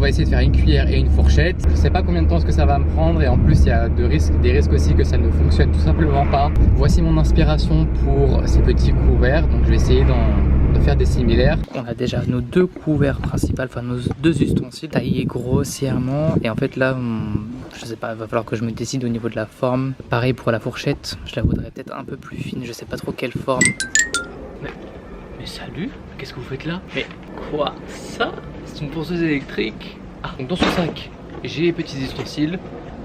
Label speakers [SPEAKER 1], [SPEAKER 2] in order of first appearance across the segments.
[SPEAKER 1] va essayer de faire une cuillère et une fourchette. Je sais pas combien de temps ce que ça va me prendre et en plus il y a des risques aussi que ça ne fonctionne tout simplement pas. Voici mon inspiration pour ces petits couverts, donc je vais essayer de faire des similaires. On a déjà nos deux couverts principaux, enfin nos deux ustensiles taillés grossièrement et en fait là, je sais pas, il va falloir que je me décide au niveau de la forme. Pareil pour la fourchette, je la voudrais peut-être un peu plus fine, je sais pas trop quelle forme. Mais salut, qu'est-ce que vous faites là? Mais quoi? Ça? C'est une ponceuse électrique? Ah, donc dans ce sac, j'ai les petits ustensiles.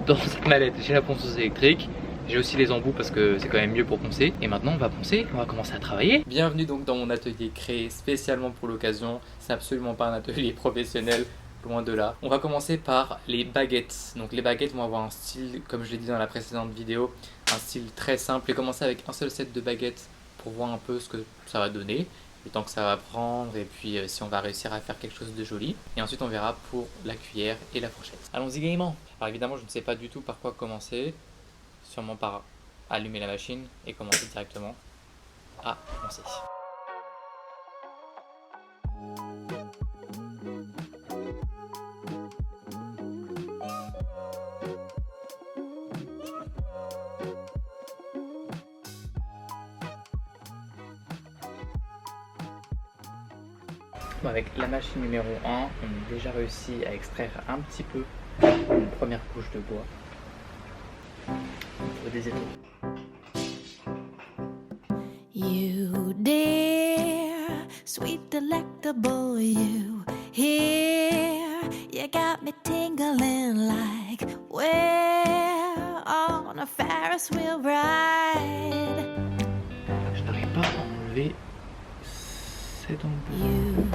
[SPEAKER 1] Dans cette mallette, j'ai la ponceuse électrique. J'ai aussi les embouts parce que c'est quand même mieux pour poncer. Et maintenant on va poncer, on va commencer à travailler. Bienvenue donc dans mon atelier créé spécialement pour l'occasion. C'est absolument pas un atelier professionnel, loin de là. On va commencer par les baguettes. Donc les baguettes vont avoir un style, comme je l'ai dit dans la précédente vidéo, un style très simple. Et commencer avec un seul set de baguettes pour voir un peu ce que ça va donner, le temps que ça va prendre et puis si on va réussir à faire quelque chose de joli. Et ensuite on verra pour la cuillère et la fourchette. Allons-y gaiement. Alors évidemment je ne sais pas du tout par quoi commencer. Sûrement par allumer la machine et commencer directement à poncer. Bon, avec la machine numéro 1, on a déjà réussi à extraire un petit peu une première couche de bois. Pour des étoiles.
[SPEAKER 2] You dear, sweet delectable you here, you got me tingling like we're on a Ferris wheel ride.
[SPEAKER 1] Je n'arrive pas à enlever cet embout.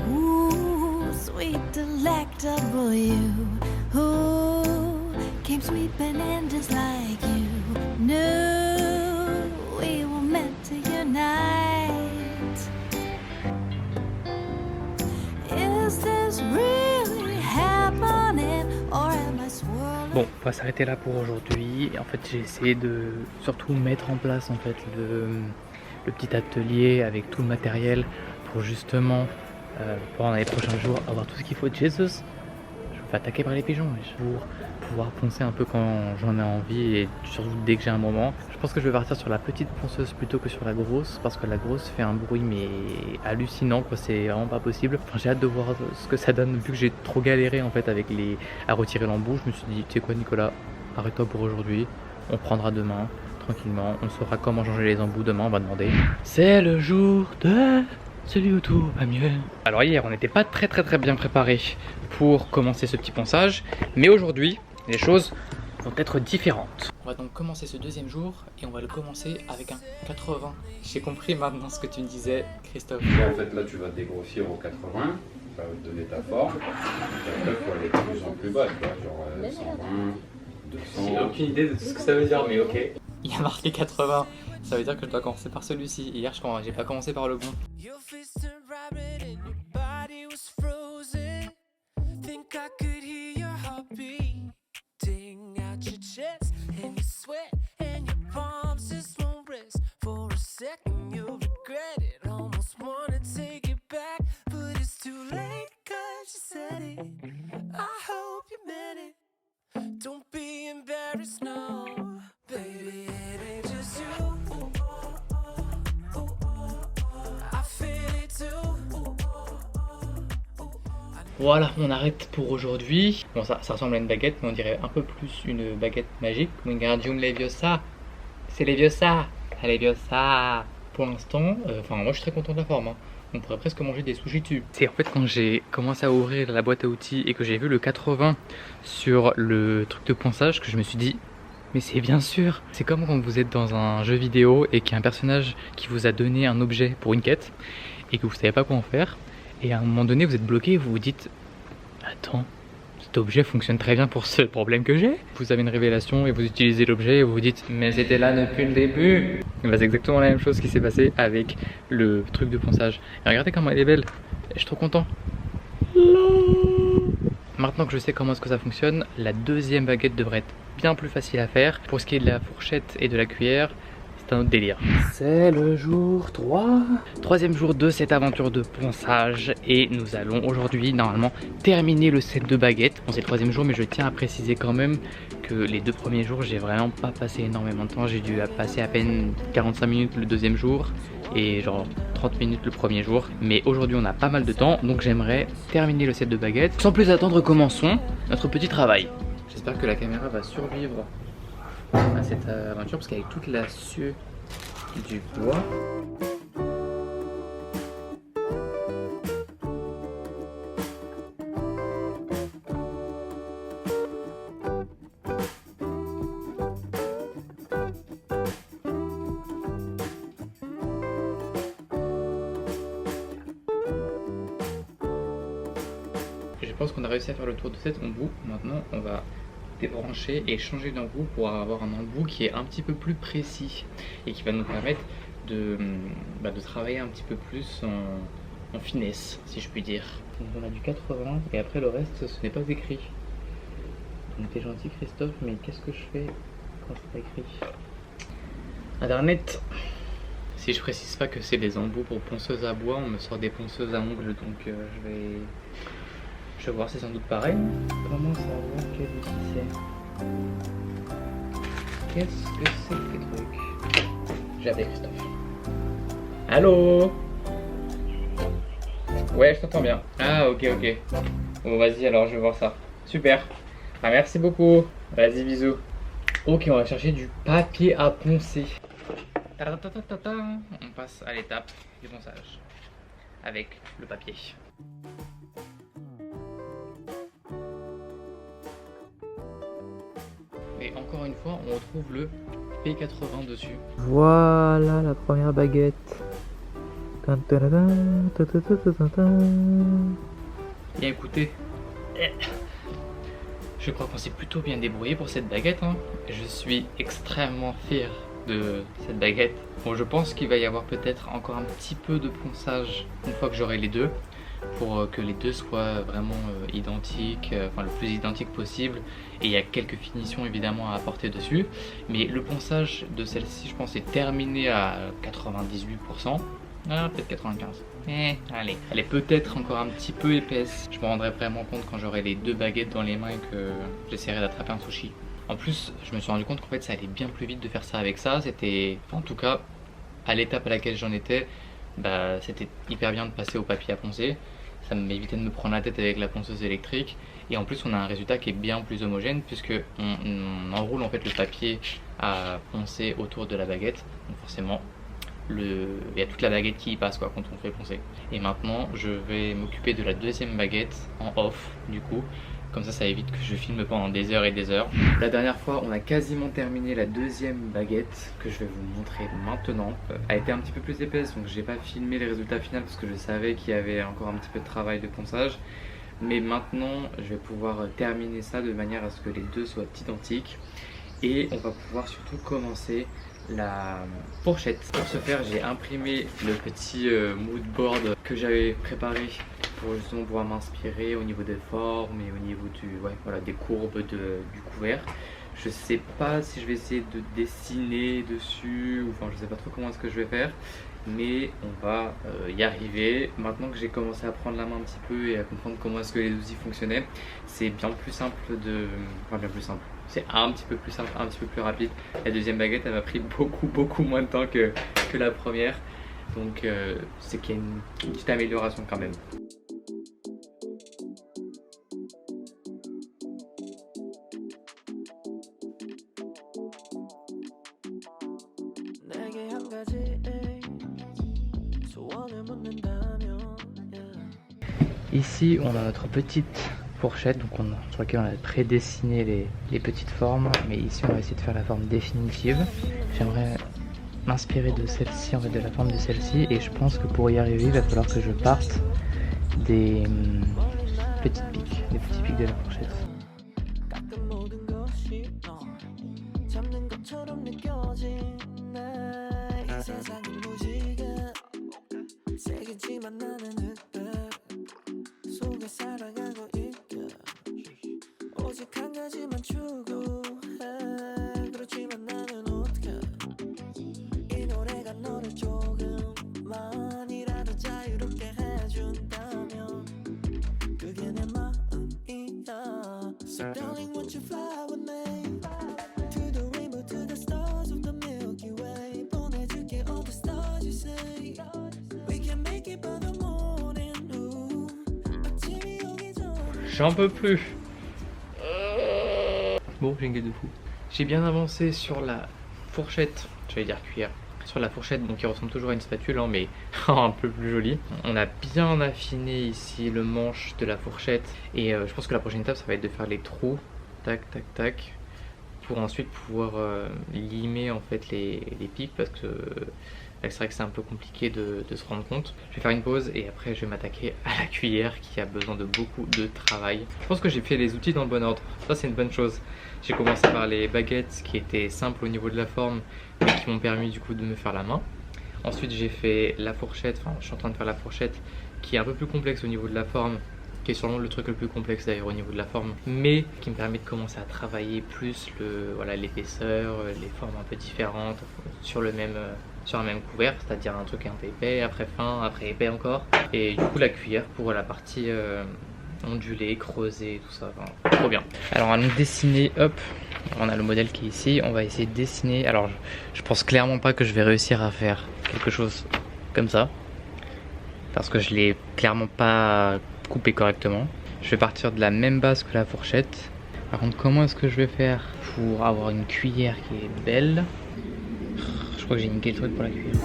[SPEAKER 2] You, ooh, sweet delectable you, ooh, came sweeping in just like you knew we were meant to unite. Is this really happening or am I swirling?
[SPEAKER 1] Bon, on va s'arrêter là pour aujourd'hui. En fait, j'ai essayé de surtout mettre en place en fait le petit atelier avec tout le matériel pour justement pendant les prochains jours avoir tout ce qu'il faut. Jesus, je me fais attaquer par les pigeons pour pouvoir poncer un peu quand j'en ai envie et surtout dès que j'ai un moment. Je pense que je vais partir sur la petite ponceuse plutôt que sur la grosse parce que la grosse fait un bruit mais hallucinant quoi, c'est vraiment pas possible. Enfin, j'ai hâte de voir ce que ça donne vu que j'ai trop galéré en fait avec à retirer l'embout. Je me suis dit tu sais quoi Nicolas, arrête-toi pour aujourd'hui, on prendra demain tranquillement, on saura comment changer les embouts demain, on va demander. C'est le jour de celui où tout va mieux. Alors hier on n'était pas très bien préparé pour commencer ce petit ponçage, mais aujourd'hui les choses vont être différentes. On va donc commencer ce deuxième jour et on va le commencer avec un 80. J'ai compris maintenant ce que tu me disais Christophe.
[SPEAKER 3] Et en fait là tu vas dégrossir au 80, ça va te donner ta forme, et après il faut aller de plus en plus bas, tu vois, genre 120, 200...
[SPEAKER 1] J'ai aucune idée de tout ce que ça veut dire mais ok. Il y a marqué 80, ça veut dire que je dois commencer par celui-ci. Hier je crois j'ai pas commencé par le bon.
[SPEAKER 2] Don't be embarrassed, no, baby, it ain't just you. I feel it too.
[SPEAKER 1] Voilà, on arrête pour aujourd'hui. Bon, ça ressemble à une baguette, mais on dirait un peu plus une baguette magique. Wingardium Leviosa. C'est Leviosa. Ah, Leviosa. Pour l'instant, moi je suis très content de la forme. Hein. On pourrait presque manger des sushis dessus. C'est en fait quand j'ai commencé à ouvrir la boîte à outils et que j'ai vu le 80 sur le truc de ponçage que je me suis dit mais c'est bien sûr. C'est comme quand vous êtes dans un jeu vidéo et qu'il y a un personnage qui vous a donné un objet pour une quête et que vous savez pas quoi en faire. Et à un moment donné vous êtes bloqué et vous vous dites attends, cet objet fonctionne très bien pour ce problème que j'ai. Vous avez une révélation et vous utilisez l'objet et vous vous dites mais c'était là depuis le début. Et bah, c'est exactement la même chose qui s'est passé avec le truc de ponçage. Et regardez comment elle est belle. Et je suis trop content. Maintenant que je sais comment est-ce que ça fonctionne, la deuxième baguette devrait être bien plus facile à faire. Pour ce qui est de la fourchette et de la cuillère, c'est un autre délire. C'est le jour 3. Troisième jour de cette aventure de ponçage. Et nous allons aujourd'hui normalement terminer le set de baguettes. Bon, c'est le troisième jour, mais je tiens à préciser quand même que les 2 premiers jours, j'ai vraiment pas passé énormément de temps. J'ai dû passer à peine 45 minutes le deuxième jour et genre 30 minutes le premier jour. Mais aujourd'hui, on a pas mal de temps, donc j'aimerais terminer le set de baguettes. Sans plus attendre, commençons notre petit travail. J'espère que la caméra va survivre à cette aventure parce qu'avec toute la sueur du bois. Je pense qu'on a réussi à faire le tour de cet embout. Maintenant, on va débrancher et changer d'embout pour avoir un embout qui est un petit peu plus précis et qui va nous permettre de travailler un petit peu plus en finesse, si je puis dire. Donc on a du 80 et après le reste, ce n'est pas écrit. Donc t'es gentil Christophe, mais qu'est-ce que je fais quand c'est pas écrit? Internet. Si je précise pas que c'est des embouts pour ponceuse à bois, on me sort des ponceuses à ongles, donc je vais voir, c'est sans doute pareil. Comment savoir quel outil c'est? Qu'est-ce que c'est que ces trucs? J'ai appelé Christophe. Allô? Ouais, je t'entends bien. Ah, ok. Bon, vas-y, alors je vais voir ça. Super. Ah, merci beaucoup. Vas-y, bisous. Ok, on va chercher du papier à poncer. On passe à l'étape du ponçage avec le papier. Et encore une fois, on retrouve le P80 dessus.
[SPEAKER 4] Voilà la première baguette.
[SPEAKER 1] Bien écoutez, je crois qu'on s'est plutôt bien débrouillé pour cette baguette. Je suis extrêmement fier de cette baguette. Bon, je pense qu'il va y avoir peut-être encore un petit peu de ponçage une fois que j'aurai les deux, pour que les deux soient vraiment identiques, enfin le plus identique possible. Et il y a quelques finitions évidemment à apporter dessus, mais le ponçage de celle-ci, je pense, est terminé à 98%. Ah, peut-être 95. Allez, elle est peut-être encore un petit peu épaisse. Je me rendrai vraiment compte quand j'aurai les deux baguettes dans les mains et que j'essaierai d'attraper un sushi. En plus, je me suis rendu compte qu'en fait ça allait bien plus vite de faire ça avec ça. C'était, en tout cas, à l'étape à laquelle j'en étais, c'était hyper bien de passer au papier à poncer. Ça m'évitait de me prendre la tête avec la ponceuse électrique. Et en plus, on a un résultat qui est bien plus homogène puisque on enroule en fait le papier à poncer autour de la baguette. Donc forcément, il y a toute la baguette qui y passe quand on fait poncer. Et maintenant, je vais m'occuper de la deuxième baguette en off du coup. Comme ça évite que je filme pendant des heures et des heures. La dernière fois, on a quasiment terminé la deuxième baguette que je vais vous montrer maintenant. Elle a été un petit peu plus épaisse, donc j'ai pas filmé les résultats finaux parce que je savais qu'il y avait encore un petit peu de travail de ponçage. Mais maintenant, je vais pouvoir terminer ça de manière à ce que les deux soient identiques. Et on va pouvoir surtout commencer la fourchette. Pour ce faire, j'ai imprimé le petit mood board que j'avais préparé pour justement pouvoir m'inspirer au niveau des formes et au niveau des courbes du couvert. Je sais pas si je vais essayer de dessiner dessus, ou enfin je sais pas trop comment est-ce que je vais faire, mais on va y arriver. Maintenant que j'ai commencé à prendre la main un petit peu et à comprendre comment est-ce que les outils fonctionnaient, c'est bien plus simple c'est un petit peu plus simple, un petit peu plus rapide. La deuxième baguette, elle m'a pris beaucoup moins de temps que la première, donc c'est qu'il y a une petite amélioration quand même. Ici, on a notre petite fourchette sur laquelle on a prédessiné les petites formes, mais ici on va essayer de faire la forme définitive. J'aimerais m'inspirer de celle-ci, en fait de la forme de celle-ci, et je pense que pour y arriver il va falloir que je parte des petits pics de la fourchette.
[SPEAKER 2] So darling, won't you fly with me to the rainbow, to the stars of the Milky Way. 보내줄게 all the stars you say. We can make it by the morning. Ooh. 아침이 오기 전에.
[SPEAKER 1] J'en peux plus. Bon, j'ai une gueule de fou. J'ai bien avancé sur la fourchette, j'allais dire cuillère. Sur la fourchette, donc qui ressemble toujours à une spatule, hein, mais un peu plus jolie. On a bien affiné ici le manche de la fourchette. Et je pense que la prochaine étape, ça va être de faire les trous. Tac, tac, tac. Pour ensuite pouvoir limer en fait les pics, parce que c'est vrai que c'est un peu compliqué de se rendre compte. Je vais faire une pause et après je vais m'attaquer à la cuillère qui a besoin de beaucoup de travail. Je pense que j'ai fait les outils dans le bon ordre, ça c'est une bonne chose. J'ai commencé par les baguettes qui étaient simples au niveau de la forme mais qui m'ont permis du coup de me faire la main. Ensuite j'ai fait la fourchette, enfin je suis en train de faire la fourchette qui est un peu plus complexe au niveau de la forme, qui est sûrement le truc le plus complexe d'ailleurs au niveau de la forme, mais qui me permet de commencer à travailler plus l'épaisseur, les formes un peu différentes sur un même couvert, c'est-à-dire un truc un peu épais, après fin, après épais encore. Et du coup la cuillère pour la partie ondulée, creusée, tout ça, enfin, trop bien. Alors on va nous dessiner, hop, on a le modèle qui est ici, on va essayer de dessiner. Alors je pense clairement pas que je vais réussir à faire quelque chose comme ça, parce que je l'ai clairement pas coupé correctement. Je vais partir de la même base que la fourchette. Par contre, comment est-ce que je vais faire pour avoir une cuillère qui est belle? Je crois que j'ai niqué le truc pour la cuillère.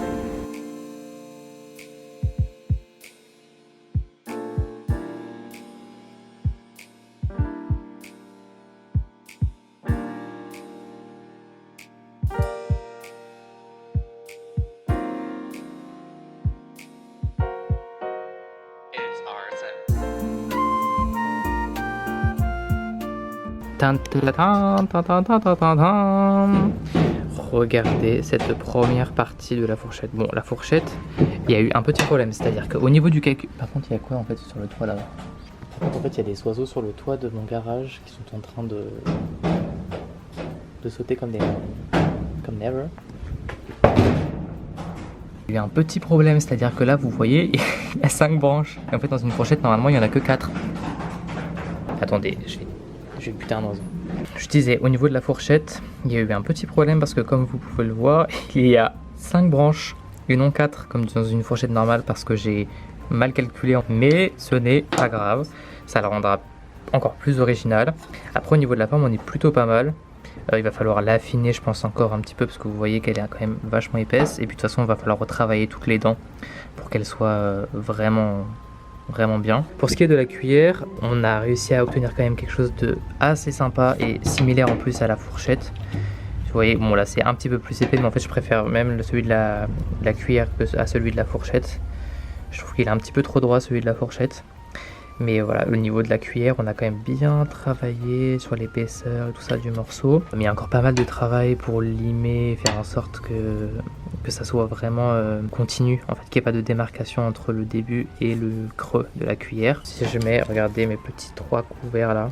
[SPEAKER 1] Regardez cette première partie de la fourchette. Bon, la fourchette, il y a eu un petit problème, c'est-à-dire qu'au niveau du calcul... Par contre, il y a quoi en fait sur le toit là-bas? Par contre, en fait, il y a des oiseaux sur le toit de mon garage qui sont en train de sauter comme never. Il y a eu un petit problème, c'est-à-dire que là, vous voyez, il y a 5 branches. Et en fait, dans une fourchette, normalement, il n'y en a que 4. Attendez, je vais buter un oiseau. Je disais, au niveau de la fourchette, il y a eu un petit problème parce que comme vous pouvez le voir, il y a 5 branches et non 4 comme dans une fourchette normale parce que j'ai mal calculé. Mais ce n'est pas grave, ça la rendra encore plus original. Après au niveau de la forme, on est plutôt pas mal. Il va falloir l'affiner, je pense, encore un petit peu parce que vous voyez qu'elle est quand même vachement épaisse. Et puis de toute façon, il va falloir retravailler toutes les dents pour qu'elle soit vraiment bien. Pour ce qui est de la cuillère, on a réussi à obtenir quand même quelque chose de assez sympa et similaire en plus à la fourchette. Vous voyez, bon là c'est un petit peu plus épais, mais en fait je préfère même celui de la cuillère à celui de la fourchette. Je trouve qu'il est un petit peu trop droit celui de la fourchette. Mais voilà, au niveau de la cuillère, on a quand même bien travaillé sur l'épaisseur et tout ça du morceau. Mais il y a encore pas mal de travail pour limer, faire en sorte que ça soit vraiment continu. En fait, qu'il n'y ait pas de démarcation entre le début et le creux de la cuillère. Si je mets, regardez mes petits 3 couverts là.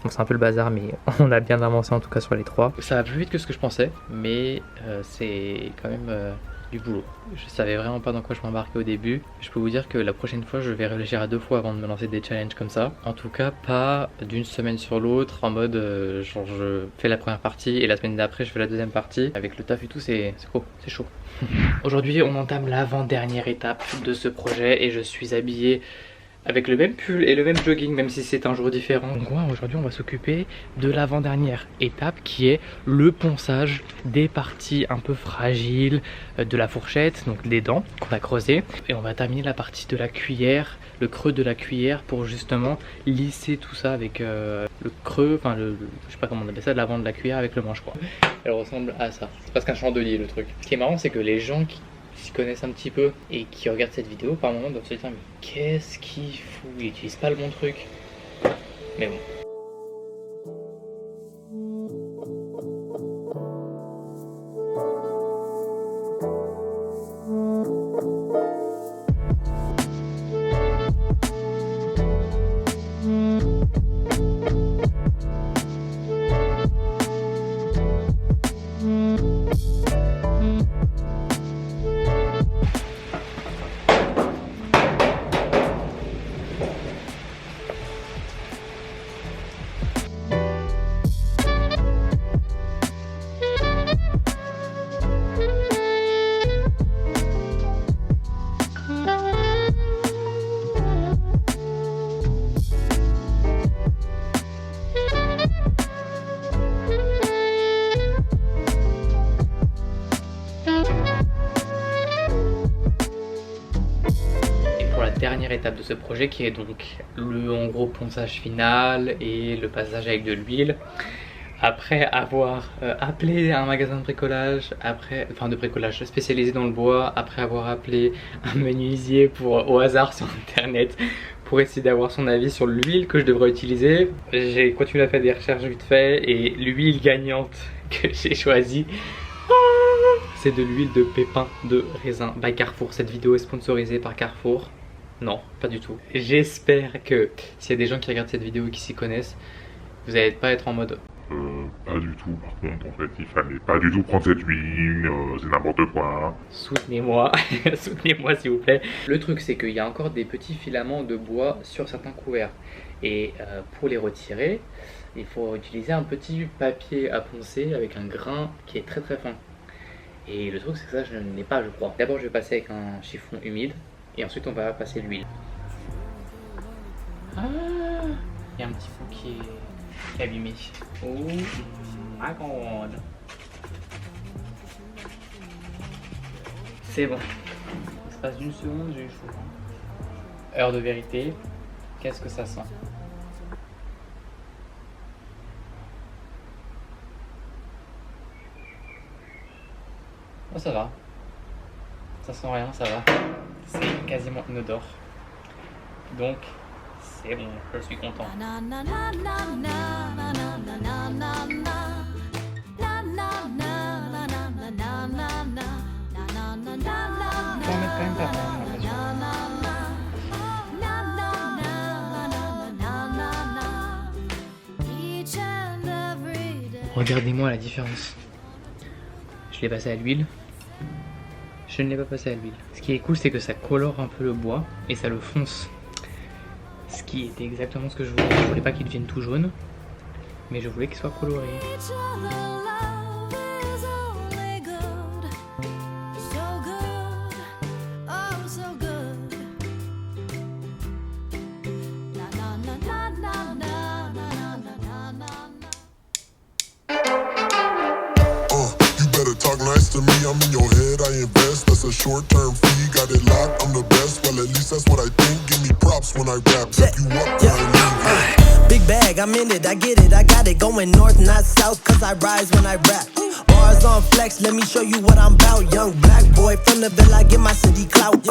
[SPEAKER 1] Bon, c'est un peu le bazar, mais on a bien avancé en tout cas sur les 3. Ça va plus vite que ce que je pensais, mais c'est quand même... du boulot. Je savais vraiment pas dans quoi je m'embarquais au début. Je peux vous dire que la prochaine fois je vais réfléchir à 2 fois avant de me lancer des challenges comme ça. En tout cas pas d'une semaine sur l'autre en mode genre je fais la première partie et la semaine d'après je fais la deuxième partie. Avec le taf et tout c'est chaud. Aujourd'hui on entame l'avant-dernière étape de ce projet et je suis habillé avec le même pull et le même jogging même si c'est un jour différent. Donc aujourd'hui on va s'occuper de l'avant-dernière étape qui est le ponçage des parties un peu fragiles de la fourchette, donc des dents qu'on va creuser. Et on va terminer la partie de la cuillère, le creux de la cuillère pour justement lisser tout ça avec le creux, enfin je sais pas comment on appelle ça, l'avant de la cuillère avec le manche quoi. Elle ressemble à ça, c'est presque un chandelier le truc. Ce qui est marrant c'est que les gens qui s'y connaissent un petit peu et qui regardent cette vidéo par moment doivent se dire mais qu'est-ce qu'il fout, il utilise pas le bon truc. Mais bon. première étape de ce projet qui est donc le en gros ponçage final et le passage avec de l'huile. Après avoir appelé un magasin de bricolage, de bricolage spécialisé dans le bois, après avoir appelé un menuisier au hasard sur internet pour essayer d'avoir son avis sur l'huile que je devrais utiliser, j'ai continué à faire des recherches vite fait et l'huile gagnante que j'ai choisie, c'est de l'huile de pépins de raisin by Carrefour. Cette vidéo est sponsorisée par Carrefour. Non, pas du tout. J'espère que s'il y a des gens qui regardent cette vidéo et qui s'y connaissent, vous n'allez pas être en mode
[SPEAKER 5] pas du tout, par contre, en fait, il fallait pas du tout prendre cette huile, c'est n'importe quoi.
[SPEAKER 1] Soutenez-moi, soutenez-moi s'il vous plaît. Le truc, c'est qu'il y a encore des petits filaments de bois sur certains couverts. Et pour les retirer, il faut utiliser un petit papier à poncer avec un grain qui est très très fin. Et le truc, c'est que ça, je n'ai pas, je crois. D'abord, je vais passer avec un chiffon humide et ensuite, on va passer l'huile. Ah, il y a un petit bout qui est abîmé. Oh my god. C'est bon. L'espace d'une seconde, j'ai eu chaud. Heure de vérité. Qu'est-ce que ça sent? Oh, ça va. Ça sent rien, ça va. C'est quasiment inodore. Donc, c'est bon, je suis content. Faut en mettre quand même pas mal, regardez-moi la différence. Je l'ai passé à l'huile. Je ne l'ai pas passé à l'huile. Ce qui est cool, c'est que ça colore un peu le bois et ça le fonce. Ce qui était exactement ce que je voulais. Je voulais pas qu'il devienne tout jaune, mais je voulais qu'il soit coloré.
[SPEAKER 6] To me, I'm in your head, I invest. That's a short-term fee, got it locked. I'm the best. Well, at least that's what I think. Give me props when I rap. Step you up, big bag, I'm in it. I get it. I got it going north, not south. Cause I rise when I rap. Bars on flex, let me show you what I'm about. Young black boy from the Ville, I get my city clout.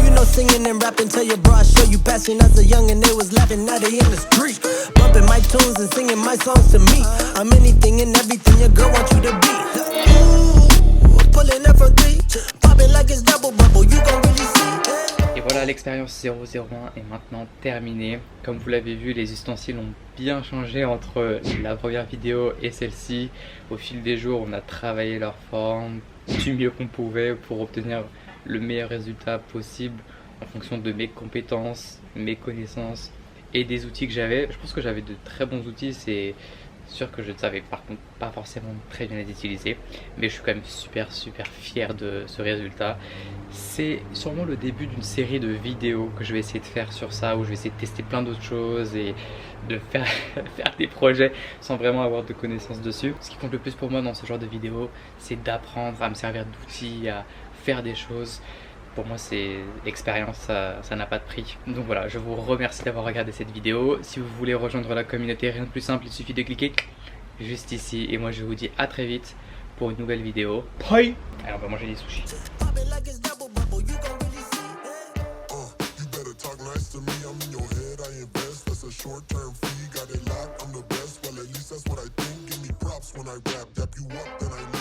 [SPEAKER 6] You know singing and rapping, tell your bro I show you passion. As a young and they was laughing, now they in the street. Bumping my tunes and singing my songs to me. I'm anything and everything your girl wants you to be.
[SPEAKER 1] Et voilà, l'expérience 001 est maintenant terminée. Comme vous l'avez vu, les ustensiles ont bien changé entre la première vidéo et celle-ci. Au fil des jours, on a travaillé leur forme du mieux qu'on pouvait pour obtenir le meilleur résultat possible en fonction de mes compétences, mes connaissances et des outils que j'avais. Je pense que j'avais de très bons outils, c'est sûr que je ne savais par contre pas forcément très bien les utiliser, mais je suis quand même super fier de ce résultat. C'est sûrement le début d'une série de vidéos que je vais essayer de faire sur ça, où je vais essayer de tester plein d'autres choses et de faire des projets sans vraiment avoir de connaissances dessus. Ce qui compte le plus pour moi dans ce genre de vidéos, c'est d'apprendre à me servir d'outils, à faire des choses. Pour moi, c'est l'expérience, ça n'a pas de prix. Donc voilà, je vous remercie d'avoir regardé cette vidéo. Si vous voulez rejoindre la communauté, rien de plus simple, il suffit de cliquer juste ici. Et moi, je vous dis à très vite pour une nouvelle vidéo. Bye. Alors, on va manger des sushis.
[SPEAKER 6] Short-term fee, got it locked. I'm the best. Well, at least that's what I think. Give me props when I rap. Dap you up, then I